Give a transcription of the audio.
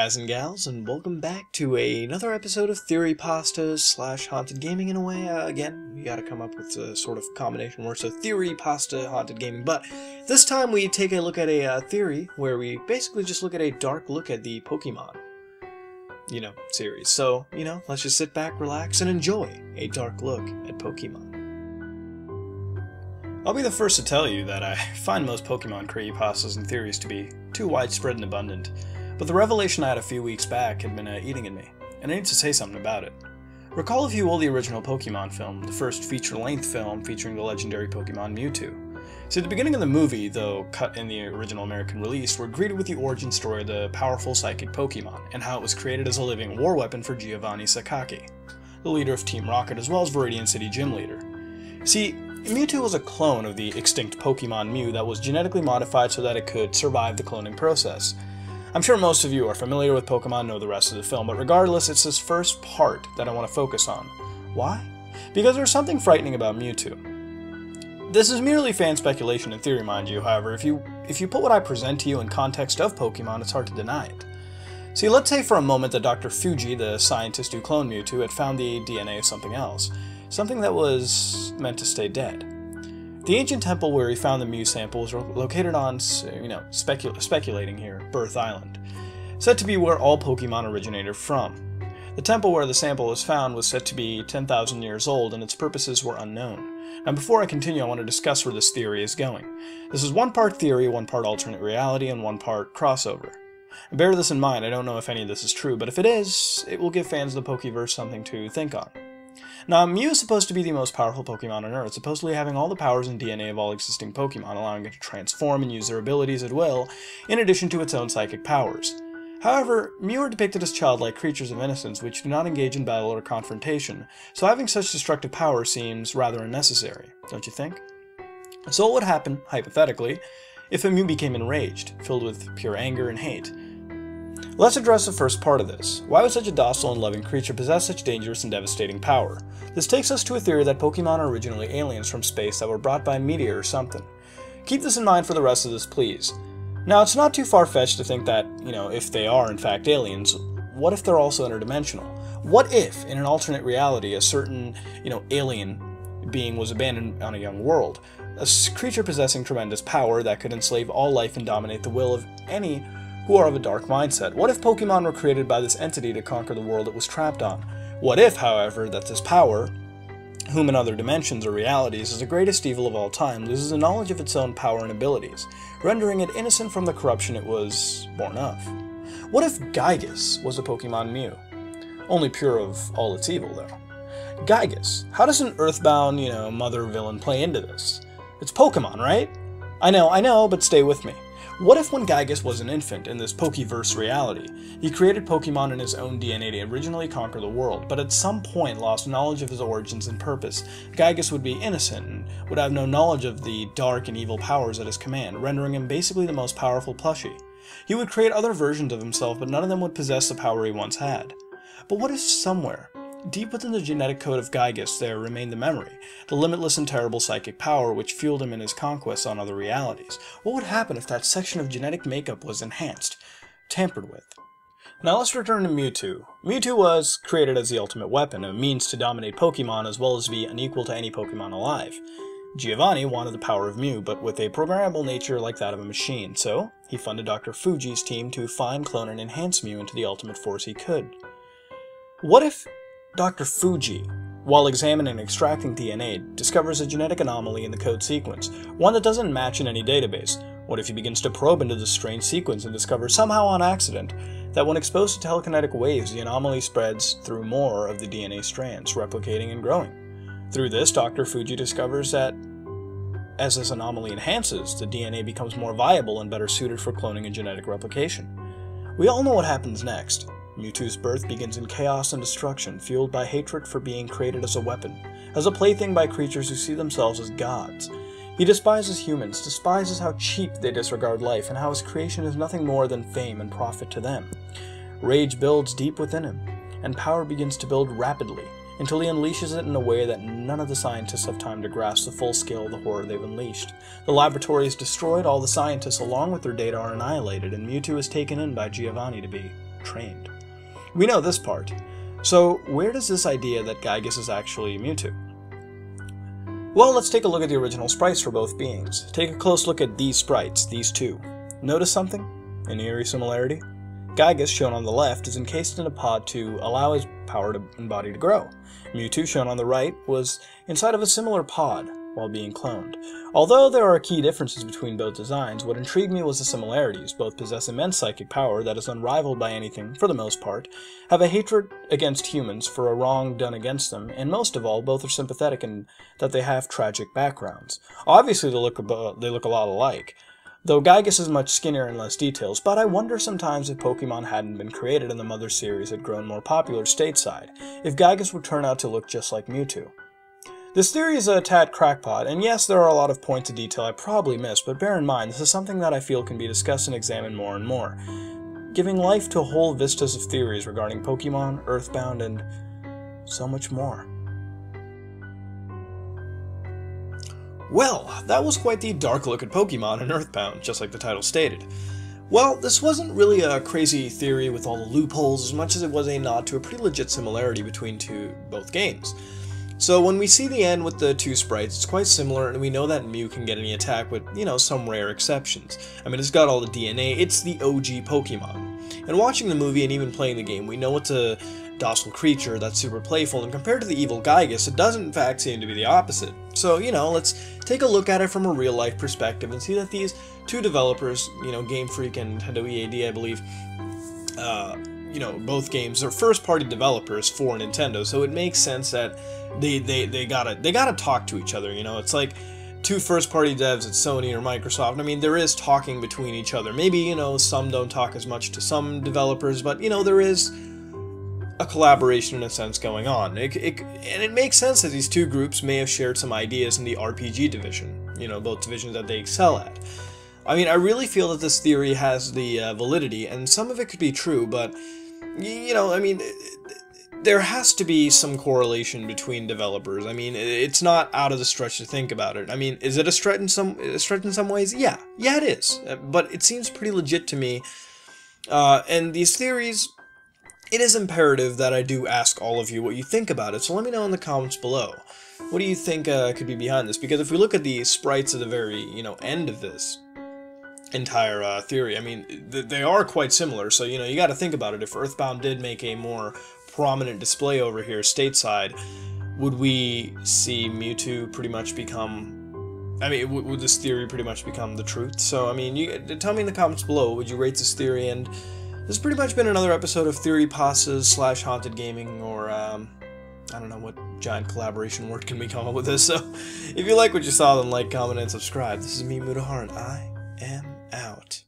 guys and gals, and welcome back to another episode of Theory Pastas / Haunted Gaming in a way. Again, we gotta come up with a sort of combination word, so Theory, Pasta, Haunted Gaming. But this time we take a look at a theory where we basically just look at a dark look at the Pokemon, series. So, let's just sit back, relax, and enjoy a dark look at Pokemon. I'll be the first to tell you that I find most Pokemon creepypastas and theories to be too widespread and abundant, but the revelation I had a few weeks back had been eating at me, and I need to say something about it. Recall if you will the original Pokemon film, the first feature-length film featuring the legendary Pokemon Mewtwo. See, at the beginning of the movie, though cut in the original American release, we're greeted with the origin story of the powerful psychic Pokemon, and how it was created as a living war weapon for Giovanni Sakaki, the leader of Team Rocket as well as Viridian City gym leader. See, Mewtwo was a clone of the extinct Pokemon Mew that was genetically modified so that it could survive the cloning process. I'm sure most of you are familiar with Pokemon and know the rest of the film, but regardless, it's this first part that I want to focus on. Why? Because there's something frightening about Mewtwo. This is merely fan speculation and theory, mind you, however, if you put what I present to you in context of Pokemon, it's hard to deny it. See, let's say for a moment that Dr. Fuji, the scientist who cloned Mewtwo, had found the DNA of something else. Something that was meant to stay dead. The ancient temple where he found the Mew sample was located on, speculating here, Birth Island, said to be where all Pokemon originated from. The temple where the sample was found was said to be 10,000 years old, and its purposes were unknown. Now before I continue, I want to discuss where this theory is going. This is one part theory, one part alternate reality, and one part crossover. And bear this in mind, I don't know if any of this is true, but if it is, it will give fans of the Pokeverse something to think on. Now, Mew is supposed to be the most powerful Pokemon on Earth, supposedly having all the powers and DNA of all existing Pokemon, allowing it to transform and use their abilities at will, in addition to its own psychic powers. However, Mew are depicted as childlike creatures of innocence which do not engage in battle or confrontation, so having such destructive power seems rather unnecessary, don't you think? So what would happen, hypothetically, if a Mew became enraged, filled with pure anger and hate? Let's address the first part of this. Why would such a docile and loving creature possess such dangerous and devastating power? This takes us to a theory that Pokemon are originally aliens from space that were brought by a meteor or something. Keep this in mind for the rest of this, please. Now, it's not too far-fetched to think that, if they are in fact aliens, what if they're also interdimensional? What if, in an alternate reality, a certain, alien being was abandoned on a young world? A creature possessing tremendous power that could enslave all life and dominate the will of any who are of a dark mindset. What if Pokemon were created by this entity to conquer the world it was trapped on? What if, however, that this power, whom in other dimensions or realities is the greatest evil of all time, loses the knowledge of its own power and abilities, rendering it innocent from the corruption it was born of? What if Gygus was a Pokemon Mew? Only pure of all its evil, though. Gygus. How does an earthbound, mother villain play into this? It's Pokemon, right? I know, but stay with me. What if when Gygus was an infant in this Pokeverse reality, he created Pokemon in his own DNA to originally conquer the world, but at some point lost knowledge of his origins and purpose? Gygus would be innocent and would have no knowledge of the dark and evil powers at his command, rendering him basically the most powerful plushie. He would create other versions of himself, but none of them would possess the power he once had. But what if somewhere, deep within the genetic code of Gygus, there remained the memory, the limitless and terrible psychic power which fueled him in his conquests on other realities? What would happen if that section of genetic makeup was enhanced, tampered with? Now let's return to Mewtwo. Mewtwo was created as the ultimate weapon, a means to dominate Pokemon as well as be unequal to any Pokemon alive. Giovanni wanted the power of Mew, but with a programmable nature like that of a machine, so he funded Dr. Fuji's team to find, clone, and enhance Mew into the ultimate force he could. What if Dr. Fuji, while examining and extracting DNA, discovers a genetic anomaly in the code sequence, one that doesn't match in any database? What if he begins to probe into this strange sequence and discovers somehow on accident that when exposed to telekinetic waves, the anomaly spreads through more of the DNA strands, replicating and growing? Through this, Dr. Fuji discovers that as this anomaly enhances, the DNA becomes more viable and better suited for cloning and genetic replication. We all know what happens next. Mewtwo's birth begins in chaos and destruction, fueled by hatred for being created as a weapon, as a plaything by creatures who see themselves as gods. He despises humans, despises how cheap they disregard life, and how his creation is nothing more than fame and profit to them. Rage builds deep within him, and power begins to build rapidly, until he unleashes it in a way that none of the scientists have time to grasp the full scale of the horror they've unleashed. The laboratory is destroyed, all the scientists along with their data are annihilated, and Mewtwo is taken in by Giovanni to be trained. We know this part. So where does this idea that Gygus is actually Mewtwo? Well, let's take a look at the original sprites for both beings. Take a close look at these sprites, these two. Notice something? An eerie similarity? Gygus, shown on the left, is encased in a pod to allow his power and body to grow. Mewtwo, shown on the right, was inside of a similar pod while being cloned. Although there are key differences between both designs, what intrigued me was the similarities. Both possess immense psychic power that is unrivaled by anything, for the most part, have a hatred against humans for a wrong done against them, and most of all, both are sympathetic in that they have tragic backgrounds. Obviously, they look a lot alike, though Gygus is much skinnier and less details, but I wonder sometimes if Pokemon hadn't been created and the Mother series had grown more popular stateside, if Gygus would turn out to look just like Mewtwo. This theory is a tad crackpot, and yes, there are a lot of points of detail I probably missed, but bear in mind, this is something that I feel can be discussed and examined more and more, giving life to whole vistas of theories regarding Pokemon, Earthbound, and so much more. Well, that was quite the dark look at Pokemon and Earthbound, just like the title stated. Well, this wasn't really a crazy theory with all the loopholes as much as it was a nod to a pretty legit similarity between both games. So when we see the end with the two sprites, it's quite similar, and we know that Mew can get any attack with, some rare exceptions. I mean, it's got all the DNA, it's the OG Pokemon. And watching the movie and even playing the game, we know it's a docile creature that's super playful, and compared to the evil Gygus, it does in fact seem to be the opposite. So, let's take a look at it from a real-life perspective and see that these two developers, Game Freak and Nintendo EAD, I believe, both games are first-party developers for Nintendo, so it makes sense that they gotta talk to each other. It's like two first-party devs at Sony or Microsoft. I mean, there is talking between each other. Maybe some don't talk as much to some developers, but there is a collaboration in a sense going on. And it makes sense that these two groups may have shared some ideas in the RPG division. Both divisions that they excel at. I mean, I really feel that this theory has the validity, and some of it could be true, but I mean, there has to be some correlation between developers. I mean, it's not out of the stretch to think about it. I mean, is it a stretch in some ways? Yeah, it is. But it seems pretty legit to me. And these theories, it is imperative that I do ask all of you what you think about it. So let me know in the comments below. What do you think could be behind this? Because if we look at the sprites at the very end of this entire theory, I mean, they are quite similar. So you got to think about it. If Earthbound did make a more prominent display over here stateside, would we see Mewtwo pretty much become, I mean, would this theory pretty much become the truth? So I mean, tell me in the comments below, would you rate this theory? And this has pretty much been another episode of Theory Passes / Haunted Gaming, or I don't know what giant collaboration word can we come up with this. So if you like what you saw, then like, comment, and subscribe. This is me, Mudahar, and I am out.